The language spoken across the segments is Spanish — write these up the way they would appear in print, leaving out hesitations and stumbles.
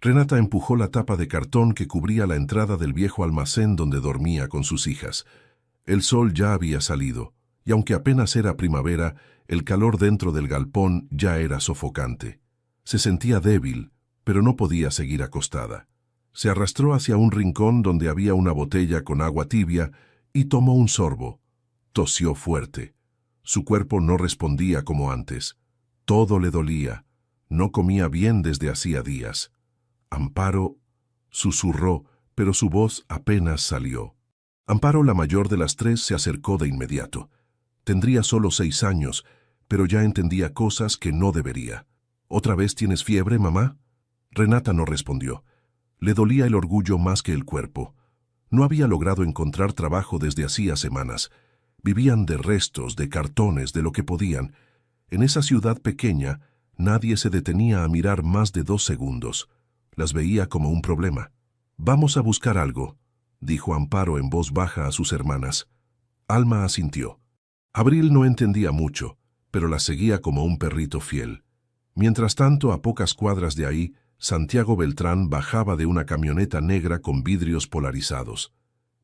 Renata empujó la tapa de cartón que cubría la entrada del viejo almacén donde dormía con sus hijas. El sol ya había salido, y aunque apenas era primavera, el calor dentro del galpón ya era sofocante. Se sentía débil, pero no podía seguir acostada. Se arrastró hacia un rincón donde había una botella con agua tibia y tomó un sorbo. Tosió fuerte. Su cuerpo no respondía como antes. Todo le dolía. No comía bien desde hacía días. Amparo susurró, pero su voz apenas salió. Amparo, la mayor de las tres, se acercó de inmediato. Tendría solo 6 años, pero ya entendía cosas que no debería. ¿Otra vez tienes fiebre, mamá? Renata no respondió. Le dolía el orgullo más que el cuerpo. No había logrado encontrar trabajo desde hacía semanas. Vivían de restos, de cartones, de lo que podían. En esa ciudad pequeña, nadie se detenía a mirar más de 2 segundos. Las veía como un problema. «Vamos a buscar algo», dijo Amparo en voz baja a sus hermanas. Alma asintió. Abril no entendía mucho, pero la seguía como un perrito fiel. Mientras tanto, a pocas cuadras de ahí, Santiago Beltrán bajaba de una camioneta negra con vidrios polarizados.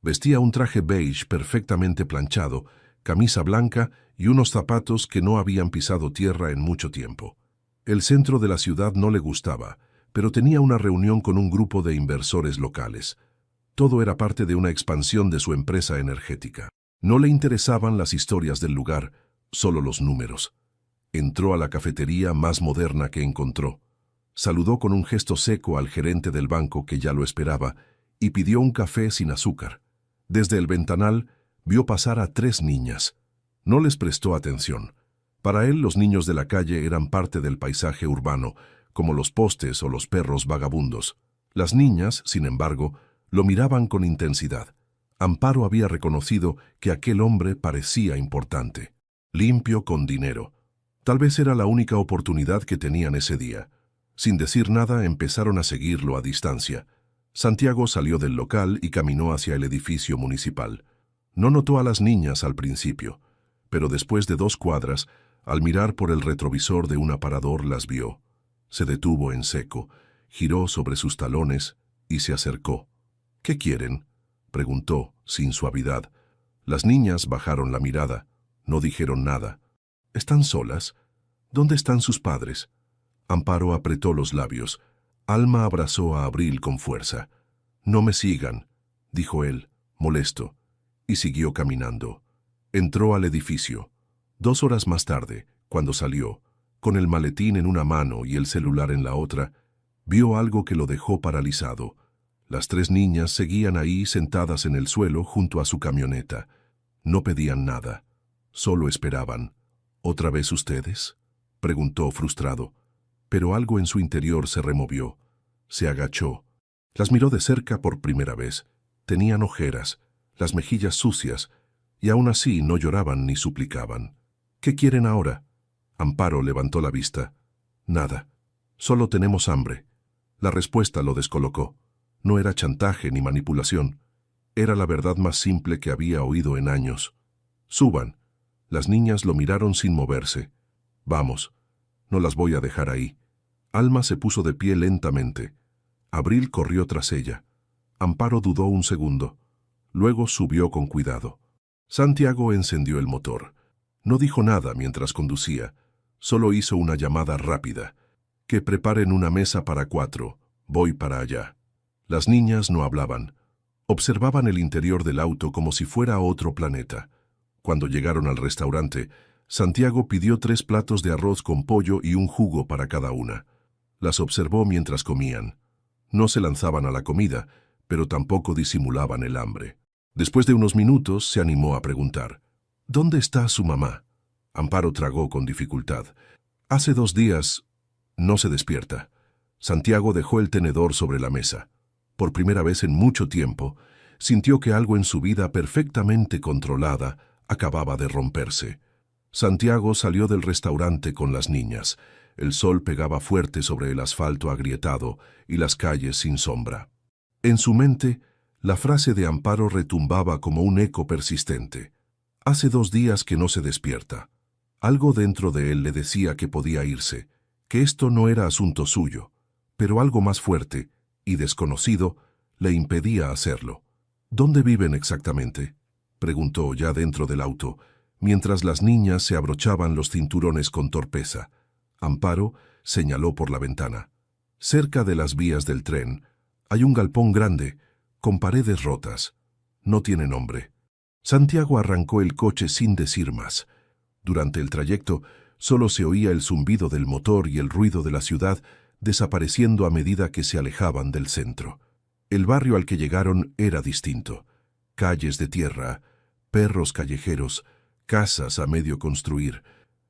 Vestía un traje beige perfectamente planchado, camisa blanca y unos zapatos que no habían pisado tierra en mucho tiempo. El centro de la ciudad no le gustaba, pero tenía una reunión con un grupo de inversores locales. Todo era parte de una expansión de su empresa energética. No le interesaban las historias del lugar, solo los números. Entró a la cafetería más moderna que encontró. Saludó con un gesto seco al gerente del banco que ya lo esperaba y pidió un café sin azúcar. Desde el ventanal vio pasar a 3 niñas. No les prestó atención. Para él, los niños de la calle eran parte del paisaje urbano, como los postes o los perros vagabundos. Las niñas, sin embargo, lo miraban con intensidad. Amparo había reconocido que aquel hombre parecía importante, limpio, con dinero. Tal vez era la única oportunidad que tenían ese día. Sin decir nada, empezaron a seguirlo a distancia. Santiago salió del local y caminó hacia el edificio municipal. No notó a las niñas al principio, pero después de 2 cuadras, al mirar por el retrovisor de un aparador, las vio. Se detuvo en seco, giró sobre sus talones y se acercó. «¿Qué quieren?», preguntó, sin suavidad. Las niñas bajaron la mirada. No dijeron nada. «¿Están solas? ¿Dónde están sus padres?». Amparo apretó los labios. Alma abrazó a Abril con fuerza. «No me sigan», dijo él, molesto, y siguió caminando. Entró al edificio. 2 horas más tarde, cuando salió, con el maletín en una mano y el celular en la otra, vio algo que lo dejó paralizado. Las 3 niñas seguían ahí sentadas en el suelo junto a su camioneta. No pedían nada, solo esperaban. «¿Otra vez ustedes?», preguntó frustrado. Pero algo en su interior se removió. Se agachó. Las miró de cerca por primera vez. Tenían ojeras, las mejillas sucias, y aún así no lloraban ni suplicaban. «¿Qué quieren ahora?». Amparo levantó la vista. «Nada. Solo tenemos hambre». La respuesta lo descolocó. No era chantaje ni manipulación. Era la verdad más simple que había oído en años. «Suban». Las niñas lo miraron sin moverse. «Vamos. No las voy a dejar ahí». Alma se puso de pie lentamente. Abril corrió tras ella. Amparo dudó un segundo. Luego subió con cuidado. Santiago encendió el motor. No dijo nada mientras conducía. Solo hizo una llamada rápida. «Que preparen una mesa para 4. Voy para allá». Las niñas no hablaban. Observaban el interior del auto como si fuera otro planeta. Cuando llegaron al restaurante, Santiago pidió 3 platos de arroz con pollo y un jugo para cada una. Las observó mientras comían. No se lanzaban a la comida, pero tampoco disimulaban el hambre. Después de unos minutos se animó a preguntar: «¿Dónde está su mamá?». Amparo tragó con dificultad. «Hace 2 días... no se despierta». Santiago dejó el tenedor sobre la mesa. Por primera vez en mucho tiempo, sintió que algo en su vida perfectamente controlada acababa de romperse. Santiago salió del restaurante con las niñas. El sol pegaba fuerte sobre el asfalto agrietado y las calles sin sombra. En su mente, la frase de Amparo retumbaba como un eco persistente. Hace 2 días que no se despierta. Algo dentro de él le decía que podía irse, que esto no era asunto suyo. pero algo más fuerte y desconocido le impedía hacerlo. ¿Dónde viven exactamente?, preguntó ya dentro del auto, mientras las niñas se abrochaban los cinturones con torpeza. Amparo señaló por la ventana. Cerca de las vías del tren hay un galpón grande, con paredes rotas. No tiene nombre. Santiago arrancó el coche sin decir más. Durante el trayecto solo se oía el zumbido del motor y el ruido de la ciudad desapareciendo a medida que se alejaban del centro. El barrio al que llegaron era distinto. Calles de tierra, perros callejeros, casas a medio construir.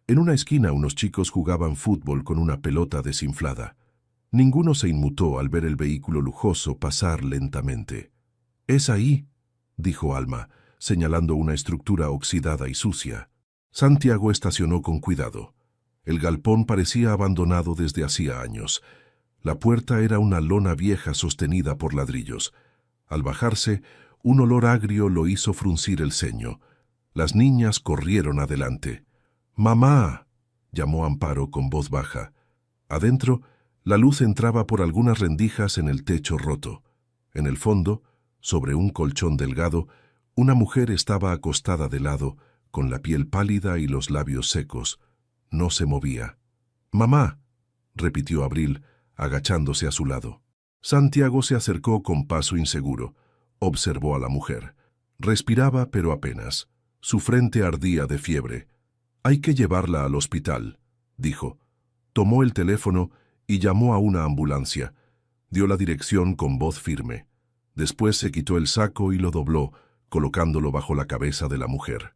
En una esquina unos chicos jugaban fútbol con una pelota desinflada. Ninguno se inmutó al ver el vehículo lujoso pasar lentamente. «Es ahí», dijo Alma, señalando una estructura oxidada y sucia. Santiago estacionó con cuidado. El galpón parecía abandonado desde hacía años. La puerta era una lona vieja sostenida por ladrillos. Al bajarse, un olor agrio lo hizo fruncir el ceño. Las niñas corrieron adelante. «¡Mamá!», llamó Amparo con voz baja. Adentro, la luz entraba por algunas rendijas en el techo roto. En el fondo, sobre un colchón delgado, una mujer estaba acostada de lado, con la piel pálida y los labios secos. No se movía. «¡Mamá!», repitió Abril, agachándose a su lado. Santiago se acercó con paso inseguro. Observó a la mujer. Respiraba, pero apenas. Su frente ardía de fiebre. «Hay que llevarla al hospital», dijo. Tomó el teléfono y llamó a una ambulancia. Dio la dirección con voz firme. Después se quitó el saco y lo dobló, colocándolo bajo la cabeza de la mujer.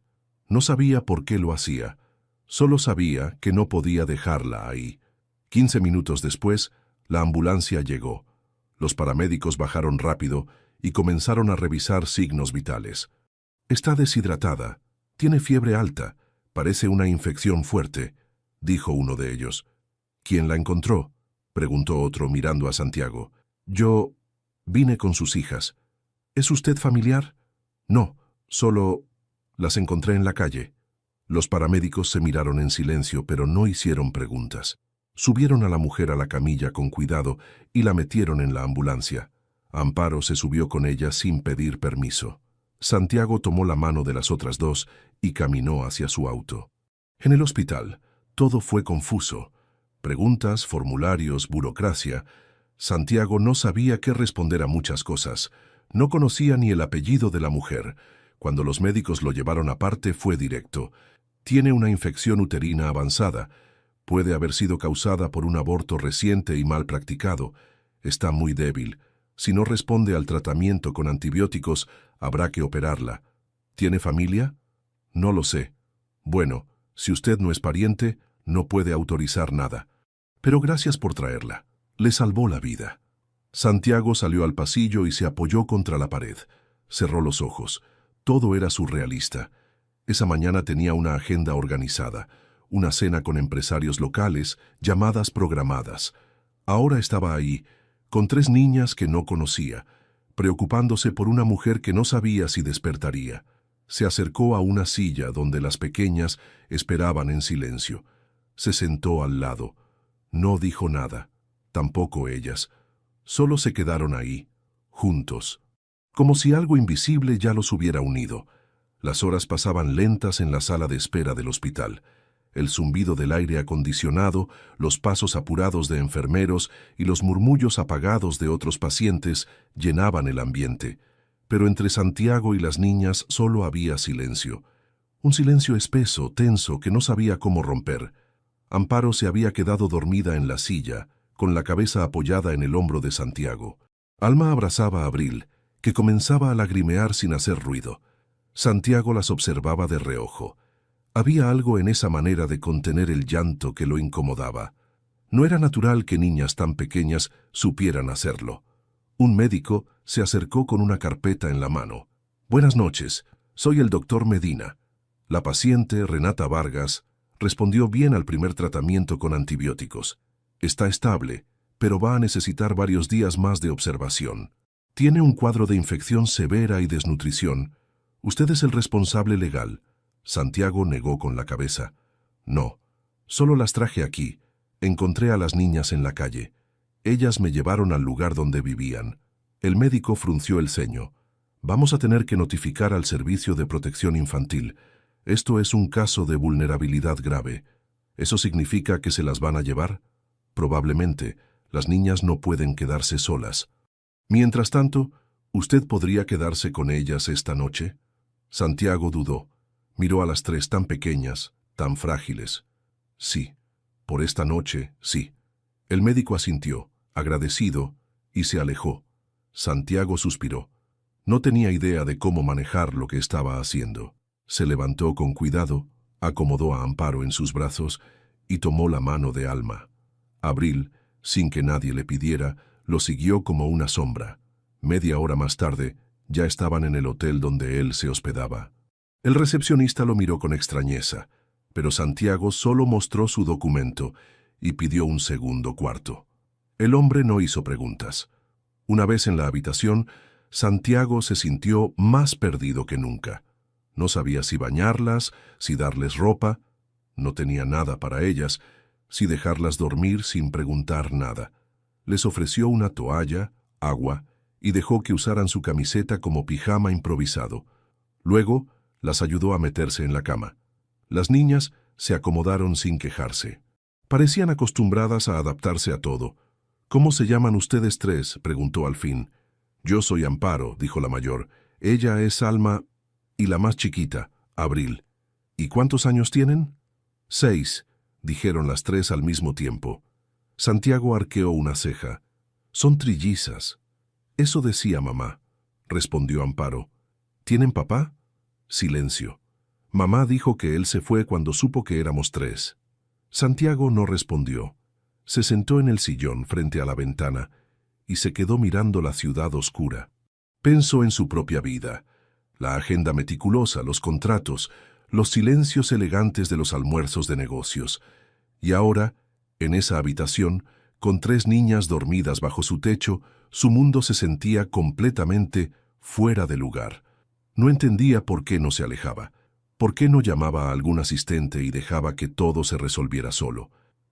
No sabía por qué lo hacía. Solo sabía que no podía dejarla ahí. 15 minutos después, la ambulancia llegó. Los paramédicos bajaron rápido y comenzaron a revisar signos vitales. «Está deshidratada. Tiene fiebre alta. Parece una infección fuerte», dijo uno de ellos. «¿Quién la encontró?», preguntó otro mirando a Santiago. «Yo vine con sus hijas». «¿Es usted familiar?». «No, solo las encontré en la calle». Los paramédicos se miraron en silencio, pero no hicieron preguntas. Subieron a la mujer a la camilla con cuidado y la metieron en la ambulancia. Amparo se subió con ella sin pedir permiso. Santiago tomó la mano de las otras dos y caminó hacia su auto. En el hospital, todo fue confuso. Preguntas, formularios, burocracia. Santiago no sabía qué responder a muchas cosas. No conocía ni el apellido de la mujer. Cuando los médicos lo llevaron aparte, fue directo. «Tiene una infección uterina avanzada. Puede haber sido causada por un aborto reciente y mal practicado. Está muy débil. Si no responde al tratamiento con antibióticos, habrá que operarla. ¿Tiene familia?». «No lo sé». «Bueno, si usted no es pariente, no puede autorizar nada. Pero gracias por traerla. Le salvó la vida». Santiago salió al pasillo y se apoyó contra la pared. Cerró los ojos. Todo era surrealista. Esa mañana tenía una agenda organizada, una cena con empresarios locales, llamadas programadas. Ahora estaba ahí, con 3 niñas que no conocía, preocupándose por una mujer que no sabía si despertaría. Se acercó a una silla donde las pequeñas esperaban en silencio. Se sentó al lado. No dijo nada, tampoco ellas. Solo se quedaron ahí, juntos, como si algo invisible ya los hubiera unido. Las horas pasaban lentas en la sala de espera del hospital. El zumbido del aire acondicionado, los pasos apurados de enfermeros y los murmullos apagados de otros pacientes llenaban el ambiente. Pero entre Santiago y las niñas solo había silencio. Un silencio espeso, tenso, que no sabía cómo romper. Amparo se había quedado dormida en la silla, con la cabeza apoyada en el hombro de Santiago. Alma abrazaba a Abril, que comenzaba a lagrimear sin hacer ruido. Santiago las observaba de reojo. Había algo en esa manera de contener el llanto que lo incomodaba. No era natural que niñas tan pequeñas supieran hacerlo. Un médico se acercó con una carpeta en la mano. «Buenas noches, soy el doctor Medina». La paciente, Renata Vargas, respondió bien al primer tratamiento con antibióticos. «Está estable, pero va a necesitar varios días más de observación. Tiene un cuadro de infección severa y desnutrición. Usted es el responsable legal». Santiago negó con la cabeza. «No, solo las traje aquí. Encontré a las niñas en la calle». Ellas me llevaron al lugar donde vivían. El médico frunció el ceño. Vamos a tener que notificar al Servicio de Protección Infantil. Esto es un caso de vulnerabilidad grave. ¿Eso significa que se las van a llevar? Probablemente. Las niñas no pueden quedarse solas. Mientras tanto, ¿usted podría quedarse con ellas esta noche? Santiago dudó. Miró a las tres tan pequeñas, tan frágiles. Sí, por esta noche, sí. El médico asintió, agradecido, y se alejó. Santiago suspiró. No tenía idea de cómo manejar lo que estaba haciendo. Se levantó con cuidado, acomodó a Amparo en sus brazos y tomó la mano de Alma. Abril, sin que nadie le pidiera, lo siguió como una sombra. Media hora más tarde, ya estaban en el hotel donde él se hospedaba. El recepcionista lo miró con extrañeza, pero Santiago solo mostró su documento y pidió un segundo cuarto. El hombre no hizo preguntas. Una vez en la habitación, Santiago se sintió más perdido que nunca. No sabía si bañarlas, si darles ropa. No tenía nada para ellas, si dejarlas dormir sin preguntar nada. Les ofreció una toalla, agua, y dejó que usaran su camiseta como pijama improvisado. Luego, las ayudó a meterse en la cama. Las niñas se acomodaron sin quejarse. Parecían acostumbradas a adaptarse a todo. «¿Cómo se llaman ustedes tres?», preguntó al fin. «Yo soy Amparo», dijo la mayor. «Ella es Alma y la más chiquita, Abril». «¿Y cuántos años tienen?». «6», dijeron las tres al mismo tiempo. Santiago arqueó una ceja. «Son trillizas». «Eso decía mamá», respondió Amparo. «¿Tienen papá?». Silencio. Mamá dijo que él se fue cuando supo que éramos tres. Santiago no respondió. Se sentó en el sillón frente a la ventana y se quedó mirando la ciudad oscura. Pensó en su propia vida, la agenda meticulosa, los contratos, los silencios elegantes de los almuerzos de negocios. Y ahora, en esa habitación, con tres niñas dormidas bajo su techo, su mundo se sentía completamente fuera de lugar. No entendía por qué no se alejaba, por qué no llamaba a algún asistente y dejaba que todo se resolviera solo.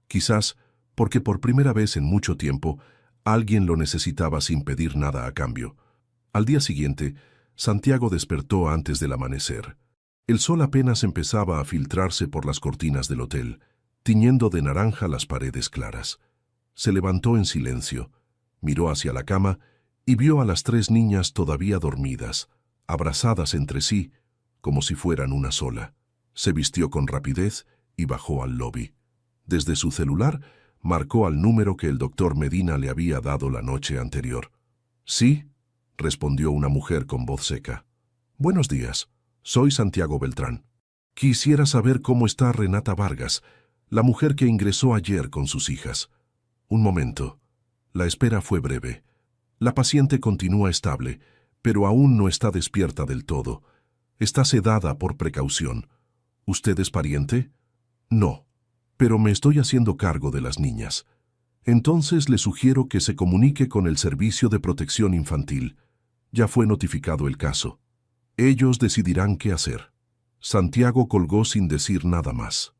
Quizás porque por primera vez en mucho tiempo alguien lo necesitaba sin pedir nada a cambio. Al día siguiente, Santiago despertó antes del amanecer. El sol apenas empezaba a filtrarse por las cortinas del hotel, tiñendo de naranja las paredes claras. Se levantó en silencio, miró hacia la cama y vio a las tres niñas todavía dormidas, abrazadas entre sí, como si fueran una sola. Se vistió con rapidez y bajó al lobby. Desde su celular, marcó al número que el doctor Medina le había dado la noche anterior. «Sí», respondió una mujer con voz seca. «Buenos días, soy Santiago Beltrán. Quisiera saber cómo está Renata Vargas, la mujer que ingresó ayer con sus hijas». Un momento. La espera fue breve. La paciente continúa estable, pero aún no está despierta del todo. Está sedada por precaución. ¿Usted es pariente? No, pero me estoy haciendo cargo de las niñas. Entonces le sugiero que se comunique con el Servicio de Protección Infantil. Ya fue notificado el caso. Ellos decidirán qué hacer. Santiago colgó sin decir nada más.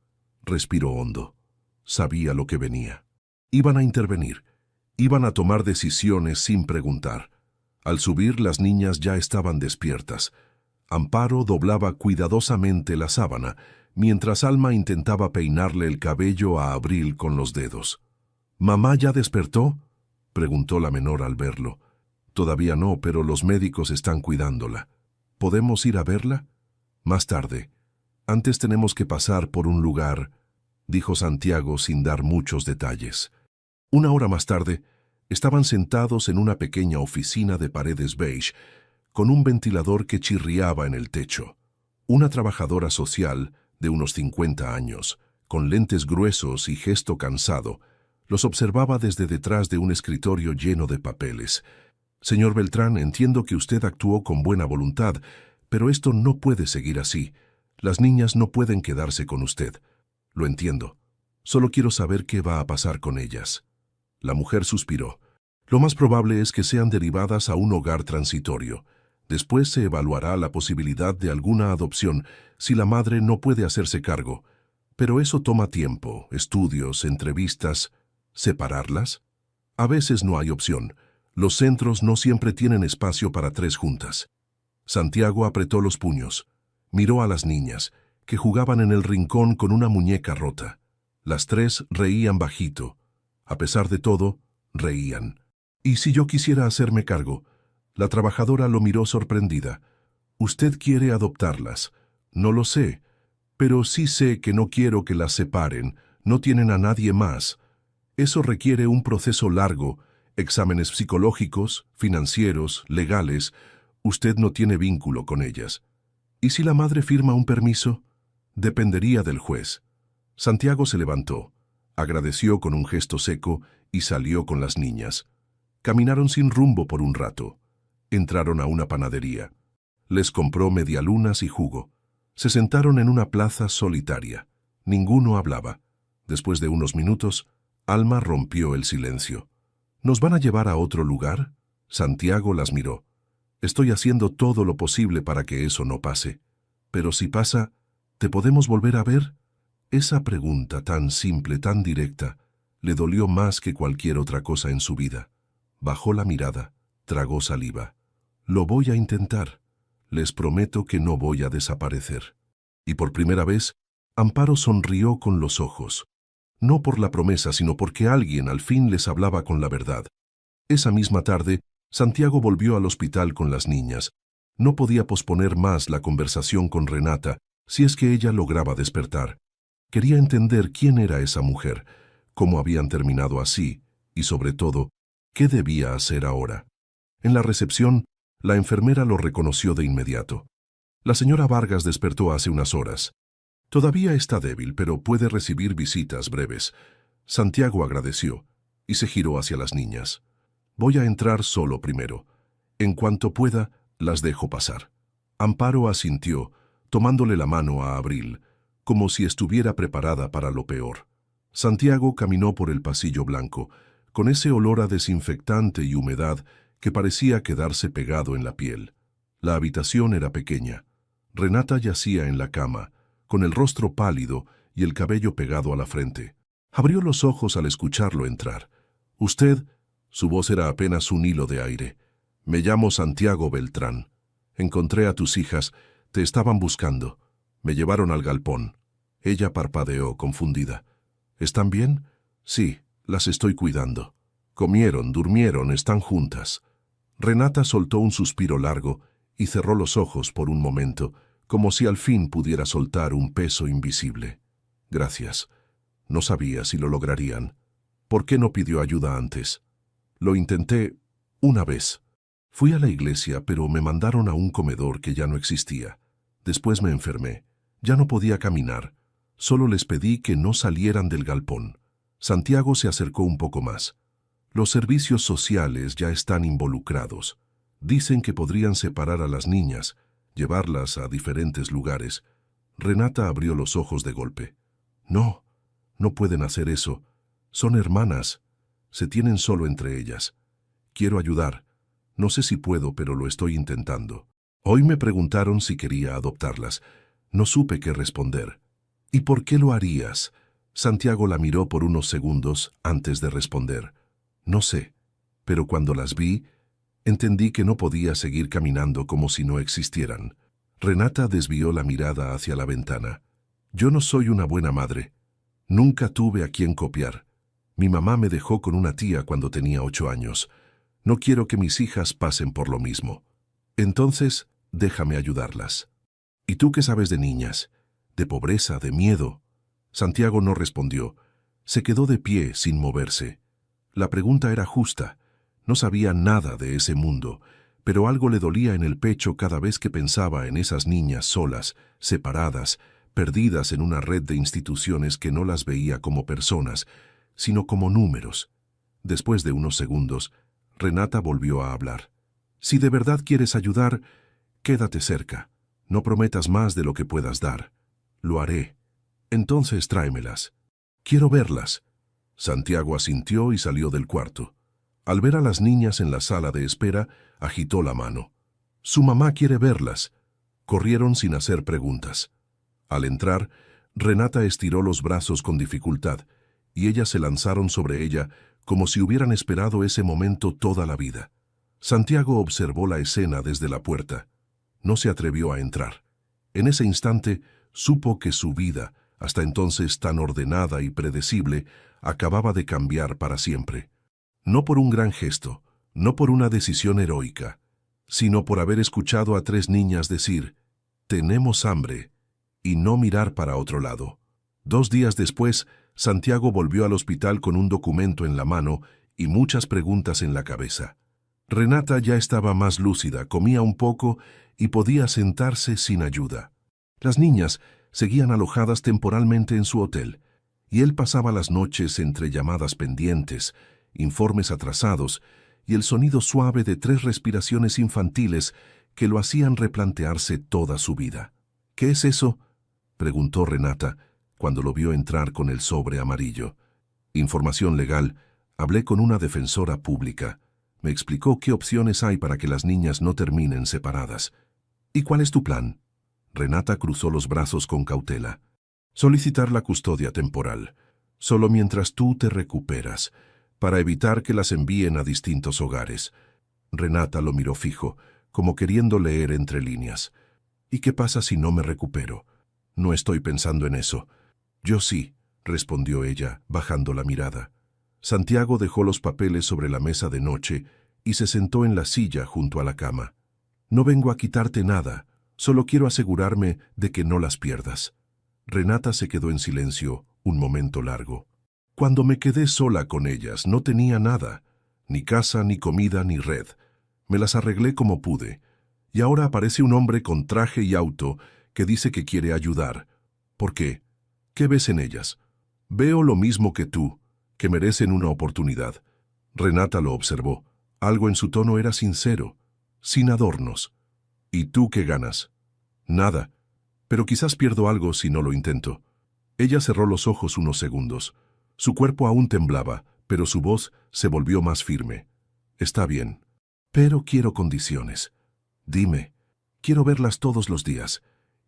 Respiró hondo. Sabía lo que venía. Iban a intervenir. Iban a tomar decisiones sin preguntar. Al subir, las niñas ya estaban despiertas. Amparo doblaba cuidadosamente la sábana, mientras Alma intentaba peinarle el cabello a Abril con los dedos. «¿Mamá ya despertó?», preguntó la menor al verlo. «Todavía no, pero los médicos están cuidándola. ¿Podemos ir a verla?». «Más tarde. Antes tenemos que pasar por un lugar», dijo Santiago sin dar muchos detalles. Una hora más tarde, estaban sentados en una pequeña oficina de paredes beige, con un ventilador que chirriaba en el techo. Una trabajadora social, de unos 50 años, con lentes gruesos y gesto cansado, los observaba desde detrás de un escritorio lleno de papeles. «Señor Beltrán, entiendo que usted actuó con buena voluntad, pero esto no puede seguir así. Las niñas no pueden quedarse con usted. Lo entiendo. Solo quiero saber qué va a pasar con ellas». La mujer suspiró. «Lo más probable es que sean derivadas a un hogar transitorio. Después se evaluará la posibilidad de alguna adopción si la madre no puede hacerse cargo. Pero eso toma tiempo, estudios, entrevistas. ¿Separarlas?». A veces no hay opción. Los centros no siempre tienen espacio para 3 juntas. Santiago apretó los puños. Miró a las niñas, que jugaban en el rincón con una muñeca rota. Las 3 reían bajito. A pesar de todo, reían. ¿Y si yo quisiera hacerme cargo? La trabajadora lo miró sorprendida. Usted quiere adoptarlas. No lo sé, pero sí sé que no quiero que las separen. No tienen a nadie más. Eso requiere un proceso largo, exámenes psicológicos, financieros, legales. Usted no tiene vínculo con ellas. ¿Y si la madre firma un permiso? Dependería del juez. Santiago se levantó, agradeció con un gesto seco y salió con las niñas. Caminaron sin rumbo por un rato. Entraron a una panadería. Les compró medialunas y jugo. Se sentaron en una plaza solitaria. Ninguno hablaba. Después de unos minutos, Alma rompió el silencio. ¿Nos van a llevar a otro lugar? Santiago las miró. Estoy haciendo todo lo posible para que eso no pase. Pero si pasa, ¿te podemos volver a ver? Esa pregunta tan simple, tan directa, le dolió más que cualquier otra cosa en su vida. Bajó la mirada, tragó saliva. Lo voy a intentar. Les prometo que no voy a desaparecer. Y por primera vez, Amparo sonrió con los ojos. No por la promesa, sino porque alguien al fin les hablaba con la verdad. Esa misma tarde, Santiago volvió al hospital con las niñas. No podía posponer más la conversación con Renata, si es que ella lograba despertar. Quería entender quién era esa mujer, cómo habían terminado así, y sobre todo, qué debía hacer ahora. En la recepción, la enfermera lo reconoció de inmediato. La señora Vargas despertó hace unas horas. Todavía está débil, pero puede recibir visitas breves. Santiago agradeció y se giró hacia las niñas. Voy a entrar solo primero. En cuanto pueda, las dejo pasar. Amparo asintió, tomándole la mano a Abril, como si estuviera preparada para lo peor. Santiago caminó por el pasillo blanco, con ese olor a desinfectante y humedad que parecía quedarse pegado en la piel. La habitación era pequeña. Renata yacía en la cama, con el rostro pálido y el cabello pegado a la frente. Abrió los ojos al escucharlo entrar. «Usted», su voz era apenas un hilo de aire. «Me llamo Santiago Beltrán. Encontré a tus hijas, te estaban buscando. Me llevaron al galpón». Ella parpadeó, confundida. «¿Están bien?» «Sí, las estoy cuidando. Comieron, durmieron, están juntas». Renata soltó un suspiro largo y cerró los ojos por un momento, como si al fin pudiera soltar un peso invisible. «Gracias. No sabía si lo lograrían. ¿Por qué no pidió ayuda antes?» «Lo intenté una vez. Fui a la iglesia, pero me mandaron a un comedor que ya no existía. Después me enfermé. Ya no podía caminar. Solo les pedí que no salieran del galpón». Santiago se acercó un poco más. «Los servicios sociales ya están involucrados. Dicen que podrían separar a las niñas, llevarlas a diferentes lugares». Renata abrió los ojos de golpe. «No, no pueden hacer eso. Son hermanas. Se tienen solo entre ellas. Quiero ayudar. No sé si puedo, pero lo estoy intentando. Hoy me preguntaron si quería adoptarlas. No supe qué responder». «¿Y por qué lo harías?» Santiago la miró por unos segundos antes de responder. «No sé, pero cuando las vi, entendí que no podía seguir caminando como si no existieran». Renata desvió la mirada hacia la ventana. «Yo no soy una buena madre. Nunca tuve a quien copiar. Mi mamá me dejó con una tía cuando tenía 8 años. No quiero que mis hijas pasen por lo mismo. Entonces, déjame ayudarlas». «¿Y tú qué sabes de niñas? De pobreza, de miedo?» Santiago no respondió. Se quedó de pie sin moverse. La pregunta era justa. No sabía nada de ese mundo, pero algo le dolía en el pecho cada vez que pensaba en esas niñas solas, separadas, perdidas en una red de instituciones que no las veía como personas, sino como números. Después de unos segundos, Renata volvió a hablar. «Si de verdad quieres ayudar, quédate cerca. No prometas más de lo que puedas dar». «Lo haré». «Entonces tráemelas. Quiero verlas». Santiago asintió y salió del cuarto. Al ver a las niñas en la sala de espera, agitó la mano. «Su mamá quiere verlas». Corrieron sin hacer preguntas. Al entrar, Renata estiró los brazos con dificultad, y ellas se lanzaron sobre ella como si hubieran esperado ese momento toda la vida. Santiago observó la escena desde la puerta. No se atrevió a entrar. En ese instante supo que su vida, hasta entonces tan ordenada y predecible, acababa de cambiar para siempre. No por un gran gesto, no por una decisión heroica, sino por haber escuchado a 3 niñas decir, «Tenemos hambre», y no mirar para otro lado. 2 días después, Santiago volvió al hospital con un documento en la mano y muchas preguntas en la cabeza. Renata ya estaba más lúcida, comía un poco y podía sentarse sin ayuda. Las niñas seguían alojadas temporalmente en su hotel, y él pasaba las noches entre llamadas pendientes, informes atrasados y el sonido suave de 3 respiraciones infantiles que lo hacían replantearse toda su vida. «¿Qué es eso?», preguntó Renata cuando lo vio entrar con el sobre amarillo. «Información legal. Hablé con una defensora pública. Me explicó qué opciones hay para que las niñas no terminen separadas». «¿Y cuál es tu plan?». Renata cruzó los brazos con cautela. «Solicitar la custodia temporal, solo mientras tú te recuperas, para evitar que las envíen a distintos hogares». Renata lo miró fijo, como queriendo leer entre líneas. «¿Y qué pasa si no me recupero?». «No estoy pensando en eso». «Yo sí», respondió ella, bajando la mirada. Santiago dejó los papeles sobre la mesa de noche y se sentó en la silla junto a la cama. «No vengo a quitarte nada, solo quiero asegurarme de que no las pierdas». Renata se quedó en silencio un momento largo. «Cuando me quedé sola con ellas no tenía nada, ni casa, ni comida, ni red. Me las arreglé como pude. Y ahora aparece un hombre con traje y auto que dice que quiere ayudar. ¿Por qué? ¿Qué ves en ellas?». «Veo lo mismo que tú, que merecen una oportunidad». Renata lo observó. Algo en su tono era sincero, sin adornos. «¿Y tú qué ganas?». «Nada, pero quizás pierdo algo si no lo intento». Ella cerró los ojos unos segundos. Su cuerpo aún temblaba, pero su voz se volvió más firme. «Está bien, pero quiero condiciones. Dime, quiero verlas todos los días.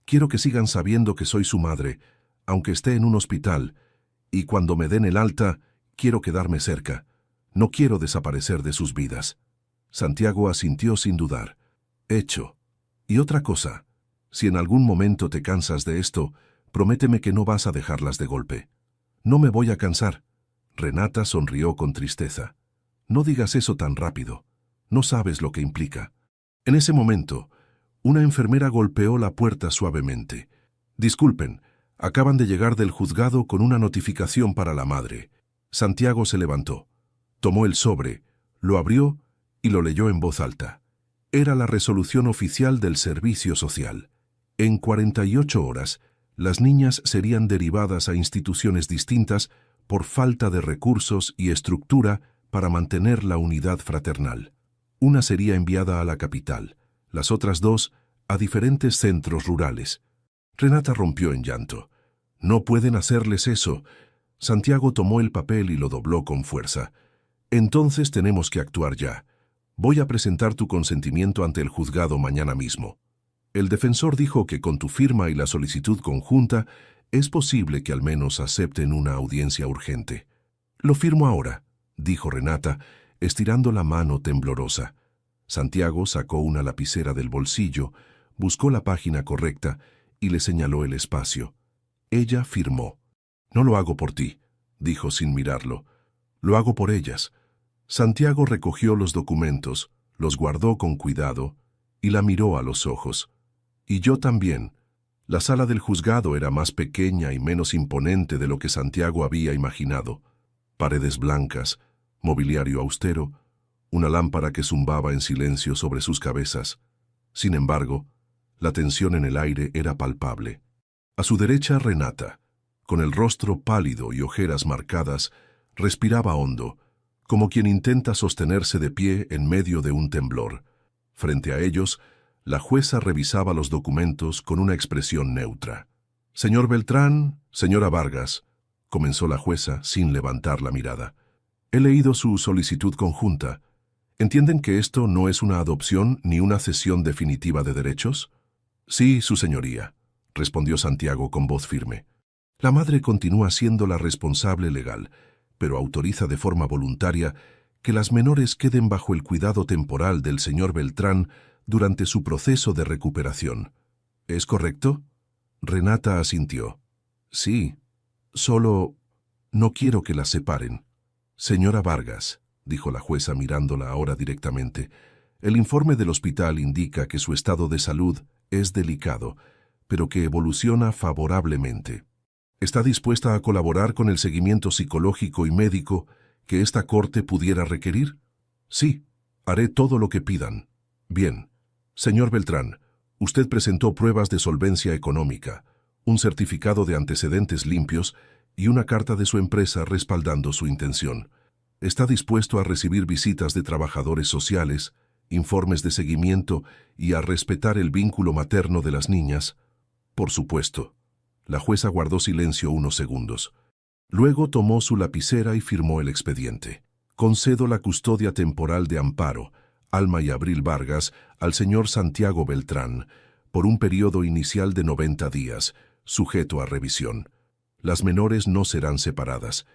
Quiero que sigan sabiendo que soy su madre, aunque esté en un hospital, y cuando me den el alta, quiero quedarme cerca. No quiero desaparecer de sus vidas». Santiago asintió sin dudar. «Hecho. Y otra cosa, si en algún momento te cansas de esto, prométeme que no vas a dejarlas de golpe». «No me voy a cansar». Renata sonrió con tristeza. «No digas eso tan rápido. No sabes lo que implica». En ese momento, una enfermera golpeó la puerta suavemente. «Disculpen, acaban de llegar del juzgado con una notificación para la madre». Santiago se levantó, tomó el sobre, lo abrió y lo leyó en voz alta. Era la resolución oficial del Servicio Social. En 48 horas, las niñas serían derivadas a instituciones distintas por falta de recursos y estructura para mantener la unidad fraternal. Una sería enviada a la capital, las otras 2 a diferentes centros rurales. Renata rompió en llanto. «No pueden hacerles eso». Santiago tomó el papel y lo dobló con fuerza. «Entonces tenemos que actuar ya. Voy a presentar tu consentimiento ante el juzgado mañana mismo». El defensor dijo que con tu firma y la solicitud conjunta es posible que al menos acepten una audiencia urgente. «Lo firmo ahora», dijo Renata, estirando la mano temblorosa. Santiago sacó una lapicera del bolsillo, buscó la página correcta y le señaló el espacio. Ella firmó. «No lo hago por ti», dijo sin mirarlo. «Lo hago por ellas». Santiago recogió los documentos, los guardó con cuidado y la miró a los ojos. «Y yo también». La sala del juzgado era más pequeña y menos imponente de lo que Santiago había imaginado. Paredes blancas, mobiliario austero, una lámpara que zumbaba en silencio sobre sus cabezas. Sin embargo, la tensión en el aire era palpable. A su derecha, Renata, con el rostro pálido y ojeras marcadas, respiraba hondo, como quien intenta sostenerse de pie en medio de un temblor. Frente a ellos, la jueza revisaba los documentos con una expresión neutra. «Señor Beltrán, señora Vargas», comenzó la jueza sin levantar la mirada. «He leído su solicitud conjunta. ¿Entienden que esto no es una adopción ni una cesión definitiva de derechos?». «Sí, su señoría», respondió Santiago con voz firme. «La madre continúa siendo la responsable legal, pero autoriza de forma voluntaria que las menores queden bajo el cuidado temporal del señor Beltrán durante su proceso de recuperación. ¿Es correcto? Renata asintió. Sí, solo no quiero que las separen. Señora Vargas, dijo la jueza mirándola ahora directamente, el informe del hospital indica que su estado de salud es delicado, pero que evoluciona favorablemente. ¿Está dispuesta a colaborar con el seguimiento psicológico y médico que esta corte pudiera requerir? Sí, haré todo lo que pidan. Bien. Señor Beltrán, usted presentó pruebas de solvencia económica, un certificado de antecedentes limpios y una carta de su empresa respaldando su intención. ¿Está dispuesto a recibir visitas de trabajadores sociales, informes de seguimiento y a respetar el vínculo materno de las niñas? Por supuesto. La jueza guardó silencio unos segundos. Luego tomó su lapicera y firmó el expediente. Concedo la custodia temporal de Amparo, Alma y Abril Vargas al señor Santiago Beltrán, por un periodo inicial de 90 días, sujeto a revisión. Las menores no serán separadas.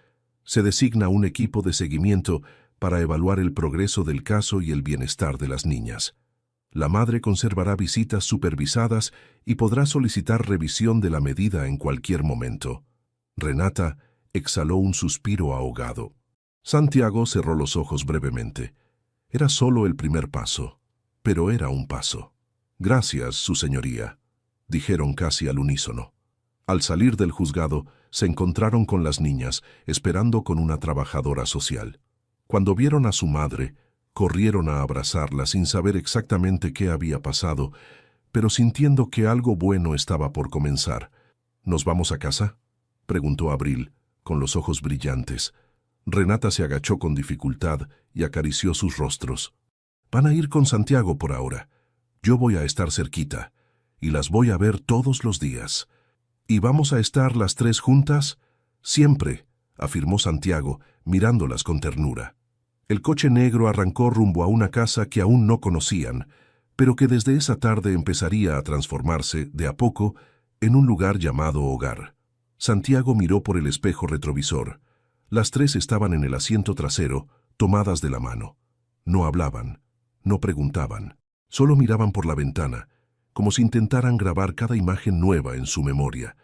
Se designa un equipo de seguimiento para evaluar el progreso del caso y el bienestar de las niñas. La madre conservará visitas supervisadas y podrá solicitar revisión de la medida en cualquier momento. Renata exhaló un suspiro ahogado. Santiago cerró los ojos brevemente. Era solo el primer paso, pero era un paso. Gracias, su señoría, dijeron casi al unísono. Al salir del juzgado, se encontraron con las niñas, esperando con una trabajadora social. Cuando vieron a su madre, corrieron a abrazarla sin saber exactamente qué había pasado, pero sintiendo que algo bueno estaba por comenzar. ¿Nos vamos a casa?, preguntó Abril, con los ojos brillantes. Renata se agachó con dificultad y acarició sus rostros. Van a ir con Santiago por ahora. Yo voy a estar cerquita, y las voy a ver todos los días. ¿Y vamos a estar las tres juntas? Siempre, afirmó Santiago, mirándolas con ternura. El coche negro arrancó rumbo a una casa que aún no conocían, pero que desde esa tarde empezaría a transformarse, de a poco, en un lugar llamado hogar. Santiago miró por el espejo retrovisor. Las tres estaban en el asiento trasero, tomadas de la mano. No hablaban, no preguntaban, solo miraban por la ventana, como si intentaran grabar cada imagen nueva en su memoria.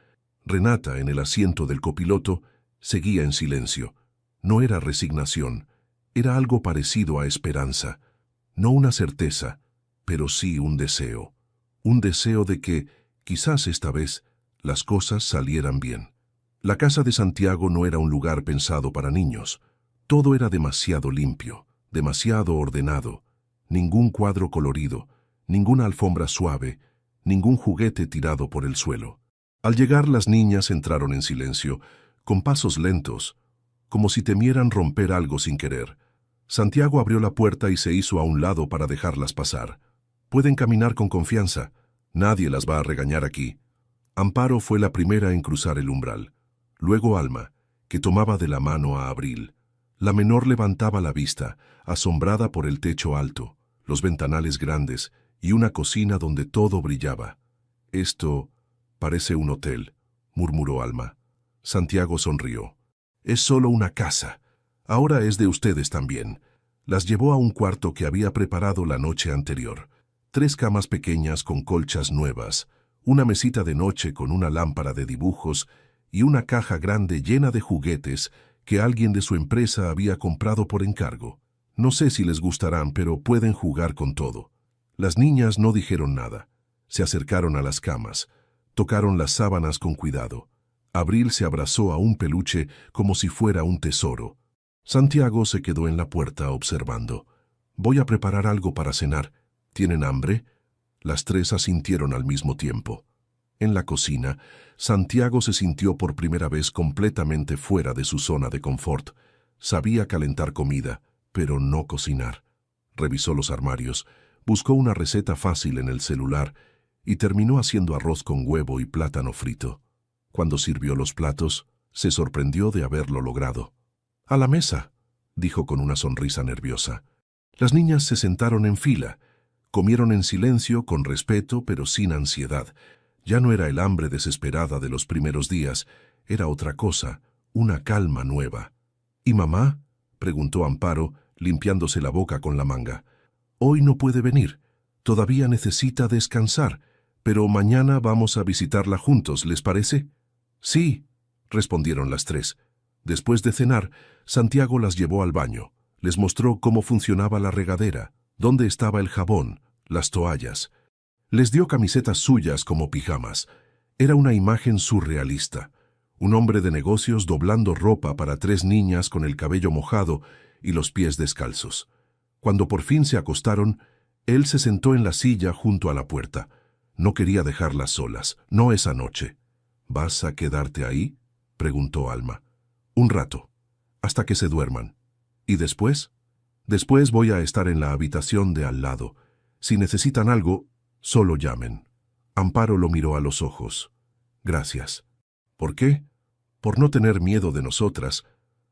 Renata, en el asiento del copiloto, seguía en silencio. No era resignación, era algo parecido a esperanza. No una certeza, pero sí un deseo. Un deseo de que, quizás esta vez, las cosas salieran bien. La casa de Santiago no era un lugar pensado para niños. Todo era demasiado limpio, demasiado ordenado. Ningún cuadro colorido, ninguna alfombra suave, ningún juguete tirado por el suelo. Al llegar, las niñas entraron en silencio, con pasos lentos, como si temieran romper algo sin querer. Santiago abrió la puerta y se hizo a un lado para dejarlas pasar. Pueden caminar con confianza. Nadie las va a regañar aquí. Amparo fue la primera en cruzar el umbral. Luego Alma, que tomaba de la mano a Abril. La menor levantaba la vista, asombrada por el techo alto, los ventanales grandes y una cocina donde todo brillaba. Esto parece un hotel, murmuró Alma. Santiago sonrió. Es solo una casa. Ahora es de ustedes también. Las llevó a un cuarto que había preparado la noche anterior. 3 camas pequeñas con colchas nuevas, una mesita de noche con una lámpara de dibujos y una caja grande llena de juguetes que alguien de su empresa había comprado por encargo. No sé si les gustarán, pero pueden jugar con todo. Las niñas no dijeron nada. Se acercaron a las camas, tocaron las sábanas con cuidado. Abril se abrazó a un peluche como si fuera un tesoro. Santiago se quedó en la puerta observando. Voy a preparar algo para cenar. ¿Tienen hambre? Las tres asintieron al mismo tiempo. En la cocina, Santiago se sintió por primera vez completamente fuera de su zona de confort. Sabía calentar comida, pero no cocinar. Revisó los armarios, buscó una receta fácil en el celular y terminó haciendo arroz con huevo y plátano frito. Cuando sirvió los platos, se sorprendió de haberlo logrado. «A la mesa», dijo con una sonrisa nerviosa. Las niñas se sentaron en fila. Comieron en silencio, con respeto, pero sin ansiedad. Ya no era el hambre desesperada de los primeros días, era otra cosa, una calma nueva. ¿Y mamá?, preguntó Amparo, limpiándose la boca con la manga. Hoy no puede venir. Todavía necesita descansar, pero mañana vamos a visitarla juntos, ¿les parece? Sí, respondieron las tres. Después de cenar, Santiago las llevó al baño. Les mostró cómo funcionaba la regadera, dónde estaba el jabón, las toallas. Les dio camisetas suyas como pijamas. Era una imagen surrealista. Un hombre de negocios doblando ropa para tres niñas con el cabello mojado y los pies descalzos. Cuando por fin se acostaron, él se sentó en la silla junto a la puerta. No quería dejarlas solas, no esa noche. ¿Vas a quedarte ahí?, preguntó Alma. Un rato, hasta que se duerman. ¿Y después? Después voy a estar en la habitación de al lado. Si necesitan algo, solo llamen. Amparo lo miró a los ojos. Gracias. ¿Por qué? Por no tener miedo de nosotras.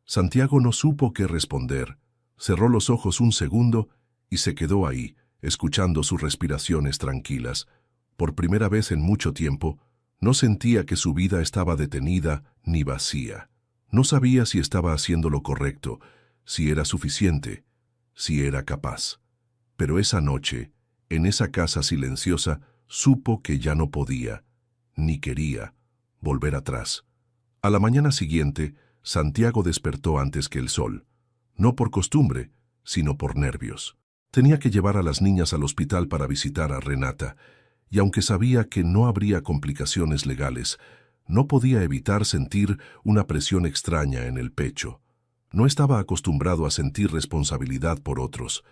Santiago no supo qué responder. Cerró los ojos un segundo y se quedó ahí, escuchando sus respiraciones tranquilas. Por primera vez en mucho tiempo, no sentía que su vida estaba detenida ni vacía. No sabía si estaba haciendo lo correcto, si era suficiente, si era capaz. Pero esa noche, en esa casa silenciosa, supo que ya no podía, ni quería, volver atrás. A la mañana siguiente, Santiago despertó antes que el sol. No por costumbre, sino por nervios. Tenía que llevar a las niñas al hospital para visitar a Renata, y aunque sabía que no habría complicaciones legales, no podía evitar sentir una presión extraña en el pecho. No estaba acostumbrado a sentir responsabilidad por otros,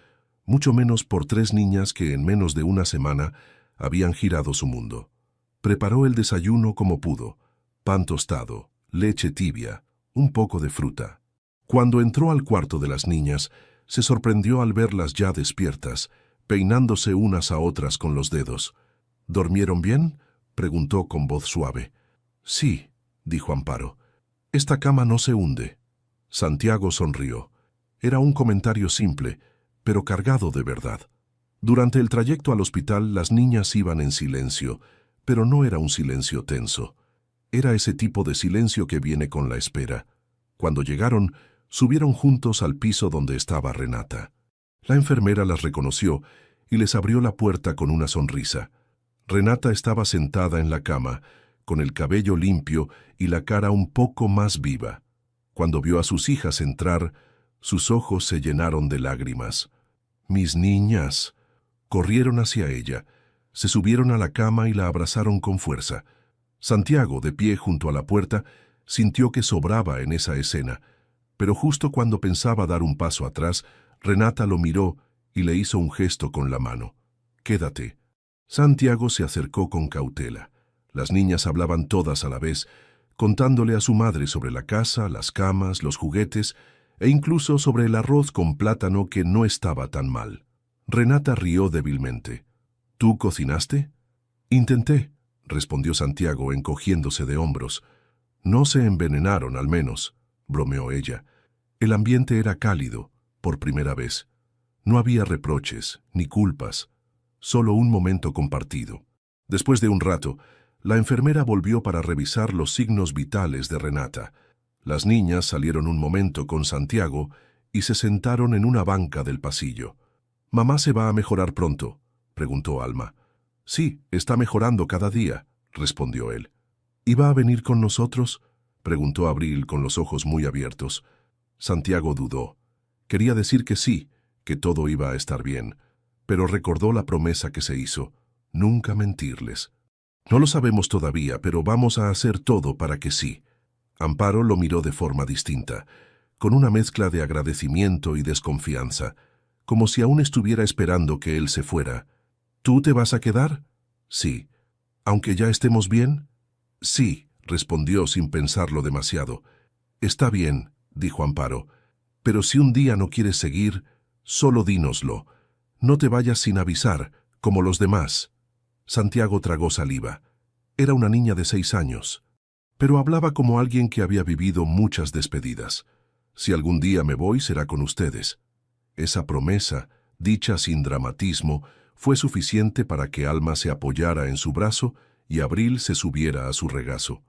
mucho menos por tres niñas que en menos de una semana habían girado su mundo. Preparó el desayuno como pudo: pan tostado, leche tibia, un poco de fruta. Cuando entró al cuarto de las niñas, se sorprendió al verlas ya despiertas, peinándose unas a otras con los dedos. ¿Dormieron bien?, preguntó con voz suave. Sí, dijo Amparo. Esta cama no se hunde. Santiago sonrió. Era un comentario simple, pero cargado de verdad. Durante el trayecto al hospital, las niñas iban en silencio, pero no era un silencio tenso. Era ese tipo de silencio que viene con la espera. Cuando llegaron, subieron juntos al piso donde estaba Renata. La enfermera las reconoció y les abrió la puerta con una sonrisa. Renata estaba sentada en la cama, con el cabello limpio y la cara un poco más viva. Cuando vio a sus hijas entrar, sus ojos se llenaron de lágrimas. «Mis niñas». Corrieron hacia ella, se subieron a la cama y la abrazaron con fuerza. Santiago, de pie junto a la puerta, sintió que sobraba en esa escena, pero justo cuando pensaba dar un paso atrás, Renata lo miró y le hizo un gesto con la mano. «Quédate». Santiago se acercó con cautela. Las niñas hablaban todas a la vez, contándole a su madre sobre la casa, las camas, los juguetes e incluso sobre el arroz con plátano que no estaba tan mal. Renata rió débilmente. «¿Tú cocinaste?» «Intenté», respondió Santiago encogiéndose de hombros. «No se envenenaron, al menos», bromeó ella. El ambiente era cálido, por primera vez. No había reproches, ni culpas, solo un momento compartido. Después de un rato, la enfermera volvió para revisar los signos vitales de Renata. Las niñas salieron un momento con Santiago y se sentaron en una banca del pasillo. «¿Mamá se va a mejorar pronto?», preguntó Alma. «Sí, está mejorando cada día», respondió él. «¿Y va a venir con nosotros?», preguntó Abril con los ojos muy abiertos. Santiago dudó. Quería decir que sí, que todo iba a estar bien, pero recordó la promesa que se hizo: nunca mentirles. «No lo sabemos todavía, pero vamos a hacer todo para que sí». Amparo lo miró de forma distinta, con una mezcla de agradecimiento y desconfianza, como si aún estuviera esperando que él se fuera. «¿Tú te vas a quedar?» «Sí». «¿Aunque ya estemos bien?» «Sí», respondió sin pensarlo demasiado. «Está bien», dijo Amparo, «pero si un día no quieres seguir, solo dínoslo. No te vayas sin avisar, como los demás». Santiago tragó saliva. Era una niña de 6 años, pero hablaba como alguien que había vivido muchas despedidas. «Si algún día me voy, será con ustedes». Esa promesa, dicha sin dramatismo, fue suficiente para que Alma se apoyara en su brazo y Abril se subiera a su regazo.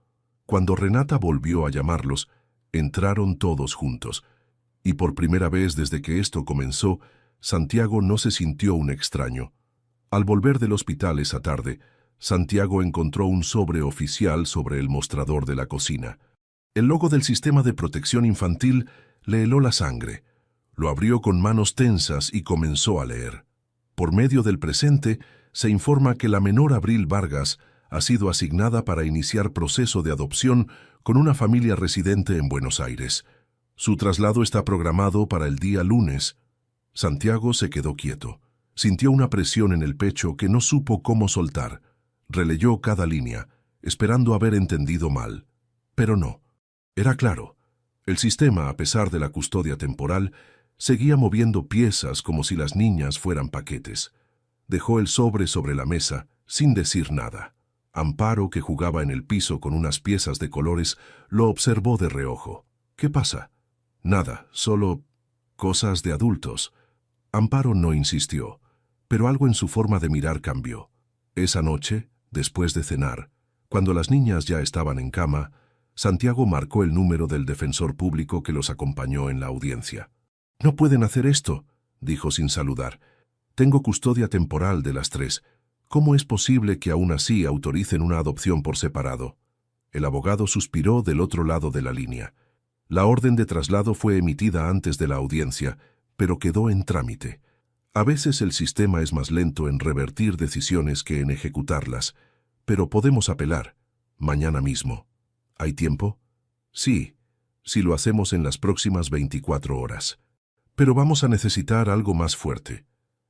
Cuando Renata volvió a llamarlos, entraron todos juntos, Y por primera vez desde que esto comenzó, Santiago no se sintió un extraño. Al volver del hospital esa tarde, Santiago encontró un sobre oficial sobre el mostrador de la cocina. El logo del Sistema de Protección Infantil le heló la sangre. Lo abrió con manos tensas y comenzó a leer. Por medio del presente, se informa que la menor Abril Vargas ha sido asignada para iniciar proceso de adopción con una familia residente en Buenos Aires. Su traslado está programado para el día lunes. Santiago se quedó quieto. Sintió una presión en el pecho que no supo cómo soltar. Releyó cada línea, esperando haber entendido mal. Pero no. Era claro. El sistema, a pesar de la custodia temporal, seguía moviendo piezas como si las niñas fueran paquetes. Dejó el sobre la mesa, sin decir nada. Amparo, que jugaba en el piso con unas piezas de colores, lo observó de reojo. ¿Qué pasa? Nada, solo cosas de adultos. Amparo no insistió, pero algo en su forma de mirar cambió. Esa noche, después de cenar, cuando las niñas ya estaban en cama, Santiago marcó el número del defensor público que los acompañó en la audiencia. «No pueden hacer esto», dijo sin saludar. «Tengo custodia temporal de las 3. ¿Cómo es posible que aún así autoricen una adopción por separado?» El abogado suspiró del otro lado de la línea. La orden de traslado fue emitida antes de la audiencia, pero quedó en trámite. A veces el sistema es más lento en revertir decisiones que en ejecutarlas, pero podemos apelar, mañana mismo. ¿Hay tiempo? Sí, si lo hacemos en las próximas 24 horas. Pero vamos a necesitar algo más fuerte.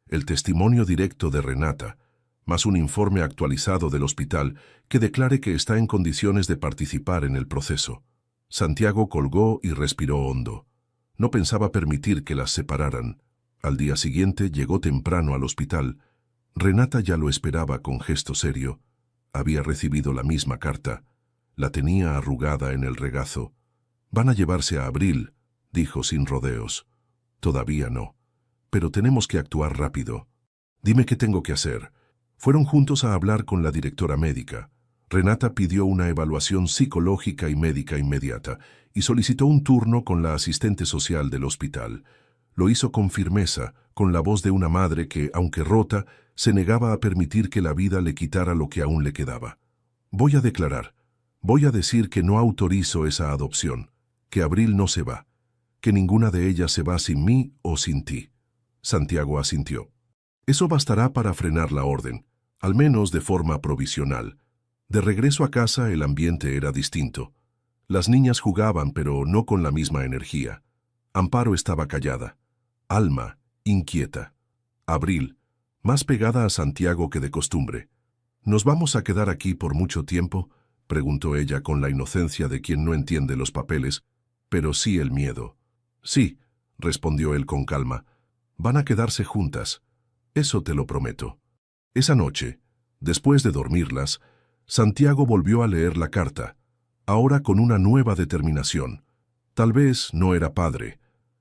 El testimonio directo de Renata, más un informe actualizado del hospital que declare que está en condiciones de participar en el proceso. Santiago colgó y respiró hondo. No pensaba permitir que las separaran. Al día siguiente llegó temprano al hospital. Renata ya lo esperaba con gesto serio. Había recibido la misma carta. La tenía arrugada en el regazo. «Van a llevarse a Abril», dijo sin rodeos. «Todavía no. Pero tenemos que actuar rápido. Dime qué tengo que hacer». Fueron juntos a hablar con la directora médica. Renata pidió una evaluación psicológica y médica inmediata y solicitó un turno con la asistente social del hospital. Lo hizo con firmeza, con la voz de una madre que, aunque rota, se negaba a permitir que la vida le quitara lo que aún le quedaba. «Voy a declarar. Voy a decir que no autorizo esa adopción, que Abril no se va, que ninguna de ellas se va sin mí o sin ti». Santiago asintió. Eso bastará para frenar la orden, al menos de forma provisional. De regreso a casa el ambiente era distinto. Las niñas jugaban, pero no con la misma energía. Amparo estaba callada. Alma, inquieta. Abril, más pegada a Santiago que de costumbre. «¿Nos vamos a quedar aquí por mucho tiempo?», preguntó ella con la inocencia de quien no entiende los papeles, pero sí el miedo. «Sí», respondió él con calma. «Van a quedarse juntas. Eso te lo prometo». Esa noche, después de dormirlas, Santiago volvió a leer la carta, ahora con una nueva determinación. Tal vez no era padre,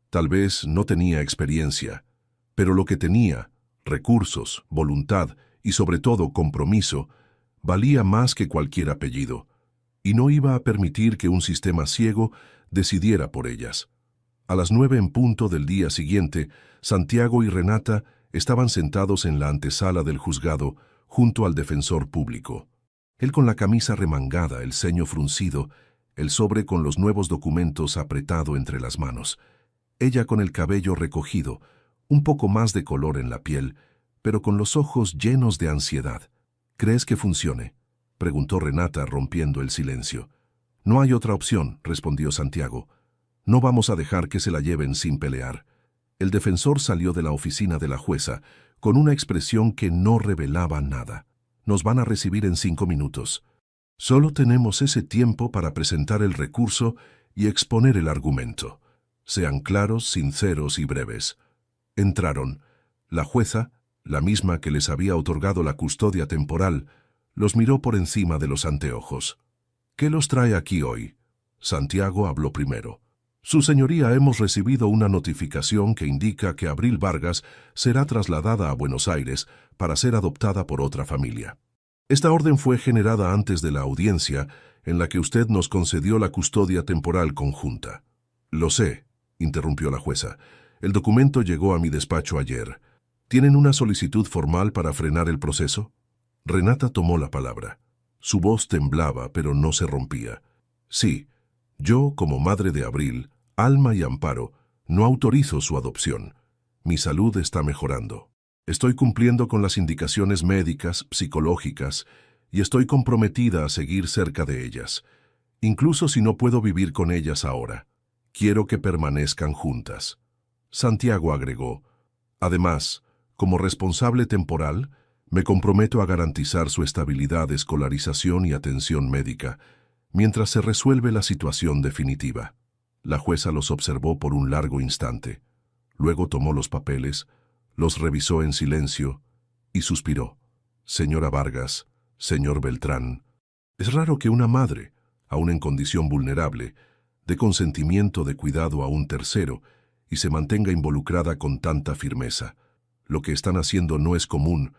tal vez no tenía experiencia, pero lo que tenía, recursos, voluntad y sobre todo compromiso, valía más que cualquier apellido, y no iba a permitir que un sistema ciego decidiera por ellas. A las 9 en punto del día siguiente, Santiago y Renata estaban sentados en la antesala del juzgado, junto al defensor público. Él con la camisa remangada, el ceño fruncido, el sobre con los nuevos documentos apretado entre las manos. Ella con el cabello recogido, un poco más de color en la piel, pero con los ojos llenos de ansiedad. «¿Crees que funcione?», preguntó Renata rompiendo el silencio. «No hay otra opción», respondió Santiago. «No vamos a dejar que se la lleven sin pelear». El defensor salió de la oficina de la jueza con una expresión que no revelaba nada. «Nos van a recibir en 5 minutos. Solo tenemos ese tiempo para presentar el recurso y exponer el argumento. Sean claros, sinceros y breves». Entraron. La jueza, la misma que les había otorgado la custodia temporal, los miró por encima de los anteojos. «¿Qué los trae aquí hoy?». Santiago habló primero. «Su señoría, hemos recibido una notificación que indica que Abril Vargas será trasladada a Buenos Aires para ser adoptada por otra familia. Esta orden fue generada antes de la audiencia en la que usted nos concedió la custodia temporal conjunta». «Lo sé», interrumpió la jueza. El documento llegó a mi despacho ayer. ¿Tienen una solicitud formal para frenar el proceso? Renata tomó la palabra. Su voz temblaba, pero no se rompía. Sí, yo, como madre de Abril, Alma y Amparo, no autorizo su adopción. Mi salud está mejorando. Estoy cumpliendo con las indicaciones médicas, psicológicas, y estoy comprometida a seguir cerca de ellas, incluso si no puedo vivir con ellas ahora. Quiero que permanezcan juntas. Santiago agregó, además, como responsable temporal, me comprometo a garantizar su estabilidad, escolarización y atención médica, mientras se resuelve la situación definitiva. La jueza los observó por un largo instante. Luego tomó los papeles, los revisó en silencio y suspiró. Señora Vargas, señor Beltrán, es raro que una madre, aun en condición vulnerable, dé consentimiento de cuidado a un tercero y se mantenga involucrada con tanta firmeza. Lo que están haciendo no es común,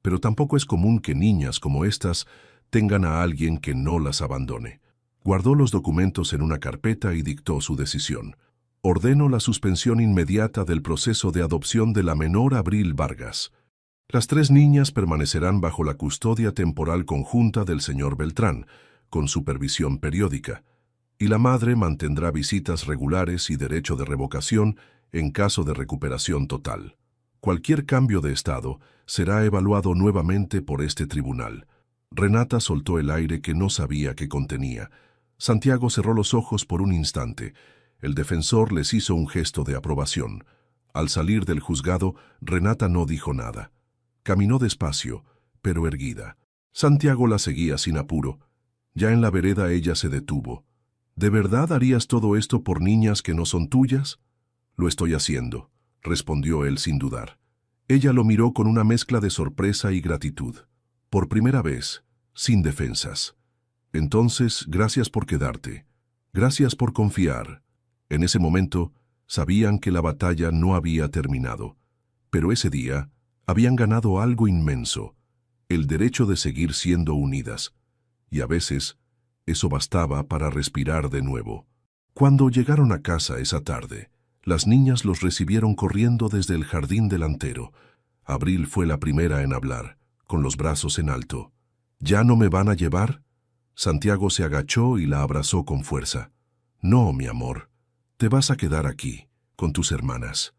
pero tampoco es común que niñas como estas tengan a alguien que no las abandone. Guardó los documentos en una carpeta y dictó su decisión. Ordeno la suspensión inmediata del proceso de adopción de la menor Abril Vargas. Las 3 niñas permanecerán bajo la custodia temporal conjunta del señor Beltrán, con supervisión periódica, y la madre mantendrá visitas regulares y derecho de revocación en caso de recuperación total. Cualquier cambio de estado será evaluado nuevamente por este tribunal. Renata soltó el aire que no sabía que contenía. Santiago cerró los ojos por un instante. El defensor les hizo un gesto de aprobación. Al salir del juzgado, Renata no dijo nada. Caminó despacio, pero erguida. Santiago la seguía sin apuro. Ya en la vereda ella se detuvo. ¿De verdad harías todo esto por niñas que no son tuyas? Lo estoy haciendo, respondió él sin dudar. Ella lo miró con una mezcla de sorpresa y gratitud. Por primera vez, sin defensas. Entonces, gracias por quedarte. Gracias por confiar. En ese momento, sabían que la batalla no había terminado. Pero ese día, habían ganado algo inmenso, el derecho de seguir siendo unidas. Y a veces, eso bastaba para respirar de nuevo. Cuando llegaron a casa esa tarde, las niñas los recibieron corriendo desde el jardín delantero. Abril fue la primera en hablar, con los brazos en alto. ¿Ya no me van a llevar? Santiago se agachó y la abrazó con fuerza. No, mi amor, te vas a quedar aquí, con tus hermanas.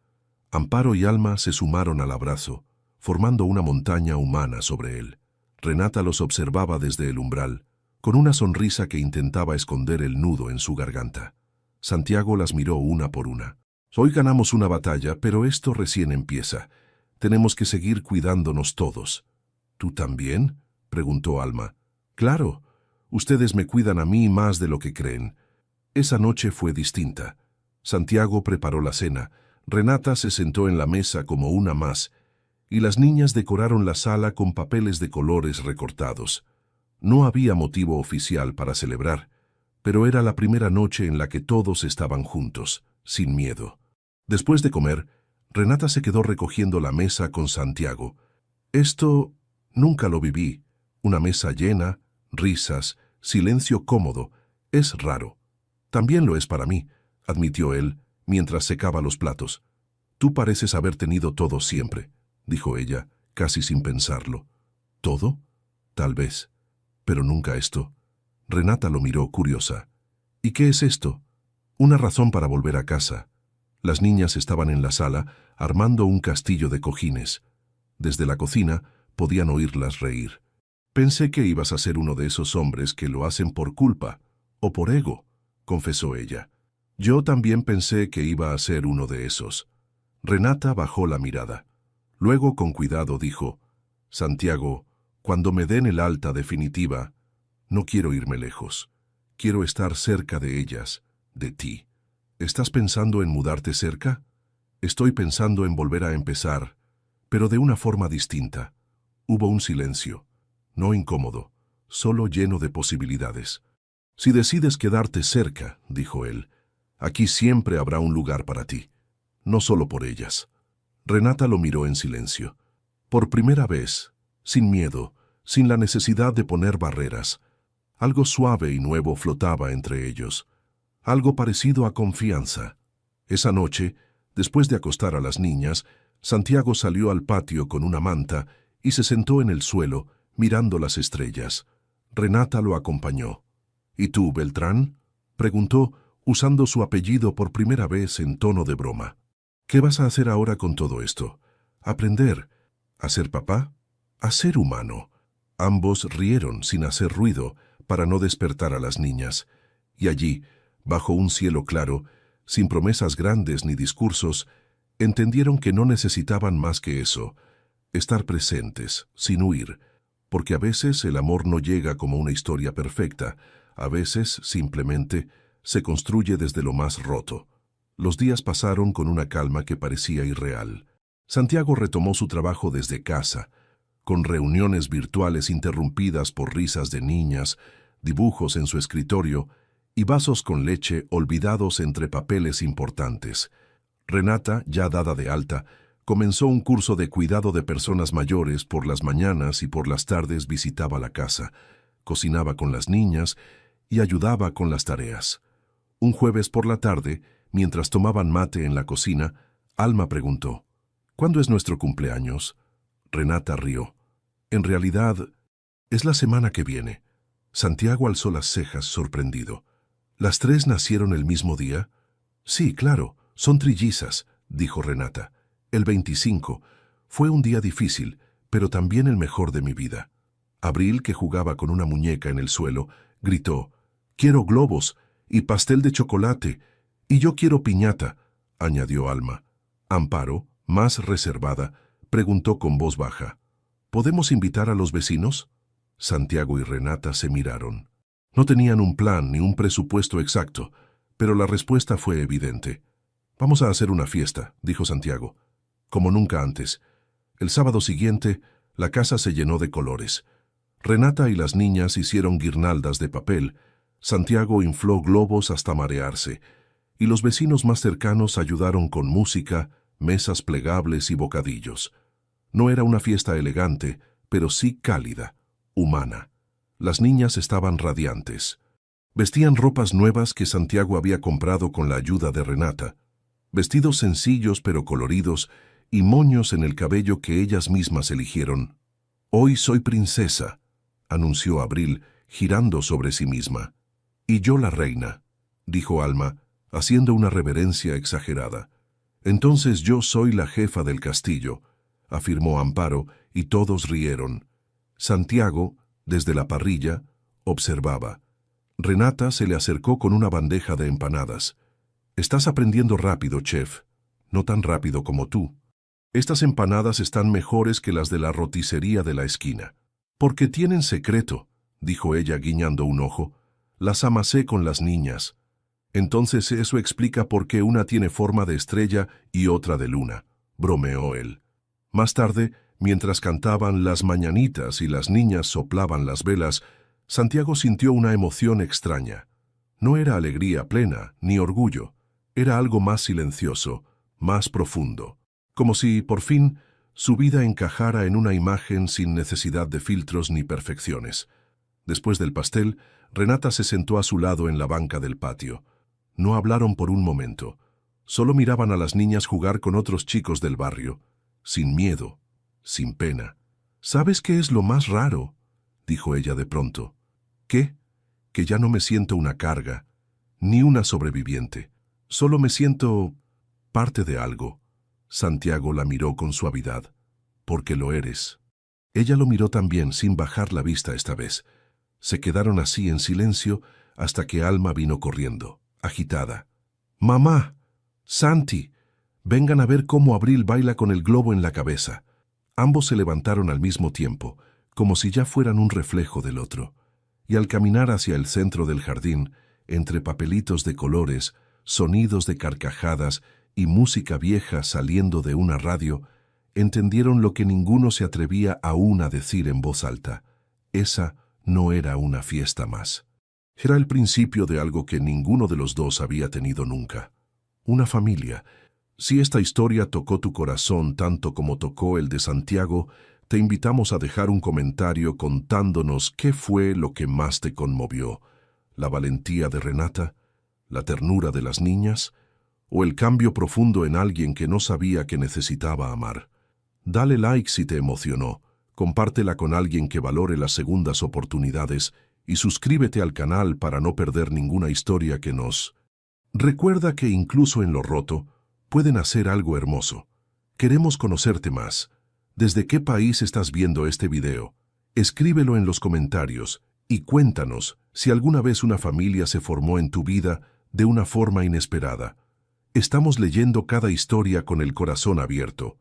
Amparo y Alma se sumaron al abrazo, formando una montaña humana sobre él. Renata los observaba desde el umbral, con una sonrisa que intentaba esconder el nudo en su garganta. Santiago las miró una por una. Hoy ganamos una batalla, pero esto recién empieza. Tenemos que seguir cuidándonos todos. ¿Tú también?, preguntó Alma. Claro, ustedes me cuidan a mí más de lo que creen. Esa noche fue distinta. Santiago preparó la cena, Renata se sentó en la mesa como una más, y las niñas decoraron la sala con papeles de colores recortados. No había motivo oficial para celebrar, pero era la primera noche en la que todos estaban juntos, sin miedo. Después de comer, Renata se quedó recogiendo la mesa con Santiago. Esto nunca lo viví. Una mesa llena, risas, silencio cómodo. Es raro. También lo es para mí, admitió él, mientras secaba los platos. Tú pareces haber tenido todo siempre, dijo ella, casi sin pensarlo. ¿Todo? Tal vez. Pero nunca esto. Renata lo miró curiosa. ¿Y qué es esto? Una razón para volver a casa. Las niñas estaban en la sala, armando un castillo de cojines. Desde la cocina podían oírlas reír. Pensé que ibas a ser uno de esos hombres que lo hacen por culpa, o por ego, confesó ella. Yo también pensé que iba a ser uno de esos. Renata bajó la mirada. Luego, con cuidado, dijo, Santiago, cuando me den el alta definitiva, no quiero irme lejos. Quiero estar cerca de ellas, de ti. ¿Estás pensando en mudarte cerca? Estoy pensando en volver a empezar, pero de una forma distinta. Hubo un silencio, no incómodo, solo lleno de posibilidades. Si decides quedarte cerca, dijo él, aquí siempre habrá un lugar para ti, no solo por ellas. Renata lo miró en silencio. Por primera vez, sin miedo, sin la necesidad de poner barreras, algo suave y nuevo flotaba entre ellos, algo parecido a confianza. Esa noche, después de acostar a las niñas, Santiago salió al patio con una manta y se sentó en el suelo, mirando las estrellas. Renata lo acompañó. ¿Y tú, Beltrán?, preguntó, usando su apellido por primera vez en tono de broma. ¿Qué vas a hacer ahora con todo esto? ¿Aprender? ¿A ser papá? ¿A ser humano? Ambos rieron sin hacer ruido para no despertar a las niñas. Y allí, bajo un cielo claro, sin promesas grandes ni discursos, entendieron que no necesitaban más que eso, estar presentes, sin huir, porque a veces el amor no llega como una historia perfecta, a veces, simplemente, se construye desde lo más roto. Los días pasaron con una calma que parecía irreal. Santiago retomó su trabajo desde casa, con reuniones virtuales interrumpidas por risas de niñas, dibujos en su escritorio y vasos con leche olvidados entre papeles importantes. Renata, ya dada de alta, comenzó un curso de cuidado de personas mayores. Por las mañanas y por las tardes visitaba la casa, cocinaba con las niñas y ayudaba con las tareas. Un jueves por la tarde, mientras tomaban mate en la cocina, Alma preguntó: ¿Cuándo es nuestro cumpleaños? Renata rió. En realidad, es la semana que viene. Santiago alzó las cejas, sorprendido. ¿Las tres nacieron el mismo día? Sí, claro, son trillizas, dijo Renata. El 25. Fue un día difícil, pero también el mejor de mi vida. Abril, que jugaba con una muñeca en el suelo, gritó: «Quiero globos y pastel de chocolate, y yo quiero piñata», añadió Alma. Amparo, más reservada, preguntó con voz baja: «¿Podemos invitar a los vecinos?». Santiago y Renata se miraron. No tenían un plan ni un presupuesto exacto, pero la respuesta fue evidente. «Vamos a hacer una fiesta», dijo Santiago, como nunca antes. El sábado siguiente, la casa se llenó de colores. Renata y las niñas hicieron guirnaldas de papel, Santiago infló globos hasta marearse, y los vecinos más cercanos ayudaron con música, mesas plegables y bocadillos. No era una fiesta elegante, pero sí cálida, humana. Las niñas estaban radiantes. Vestían ropas nuevas que Santiago había comprado con la ayuda de Renata, vestidos sencillos pero coloridos y moños en el cabello que ellas mismas eligieron. «Hoy soy princesa», anunció Abril, girando sobre sí misma. «Y yo la reina», dijo Alma, haciendo una reverencia exagerada. «Entonces yo soy la jefa del castillo», afirmó Amparo, y todos rieron. Santiago, desde la parrilla, observaba. Renata se le acercó con una bandeja de empanadas. «Estás aprendiendo rápido, chef. No tan rápido como tú. Estas empanadas están mejores que las de la roticería de la esquina». «Porque tienen secreto», dijo ella guiñando un ojo. «Las amasé con las niñas». «Entonces eso explica por qué una tiene forma de estrella y otra de luna», bromeó él. Más tarde, mientras cantaban las mañanitas y las niñas soplaban las velas, Santiago sintió una emoción extraña. No era alegría plena, ni orgullo. Era algo más silencioso, más profundo. Como si, por fin, su vida encajara en una imagen sin necesidad de filtros ni perfecciones. Después del pastel, Renata se sentó a su lado en la banca del patio. No hablaron por un momento. Solo miraban a las niñas jugar con otros chicos del barrio, sin miedo, sin pena. «¿Sabes qué es lo más raro?», dijo ella de pronto. «¿Qué? Que ya no me siento una carga, ni una sobreviviente. Solo me siento parte de algo». Santiago la miró con suavidad. «Porque lo eres». Ella lo miró también, sin bajar la vista esta vez. Se quedaron así en silencio hasta que Alma vino corriendo, agitada. «Mamá, Santi, vengan a ver cómo Abril baila con el globo en la cabeza». Ambos se levantaron al mismo tiempo, como si ya fueran un reflejo del otro. Y al caminar hacia el centro del jardín, entre papelitos de colores, sonidos de carcajadas y música vieja saliendo de una radio, entendieron lo que ninguno se atrevía aún a decir en voz alta. Esa no era una fiesta más. Era el principio de algo que ninguno de los dos había tenido nunca. Una familia. Si esta historia tocó tu corazón tanto como tocó el de Santiago, te invitamos a dejar un comentario contándonos qué fue lo que más te conmovió. ¿La valentía de Renata? ¿La ternura de las niñas? o el cambio profundo en alguien que no sabía que necesitaba amar. Dale like si te emocionó, compártela con alguien que valore las segundas oportunidades y suscríbete al canal para no perder ninguna historia que nos... Recuerda que incluso en lo roto, pueden hacer algo hermoso. Queremos conocerte más. ¿Desde qué país estás viendo este video? Escríbelo en los comentarios y cuéntanos si alguna vez una familia se formó en tu vida de una forma inesperada. Estamos leyendo cada historia con el corazón abierto.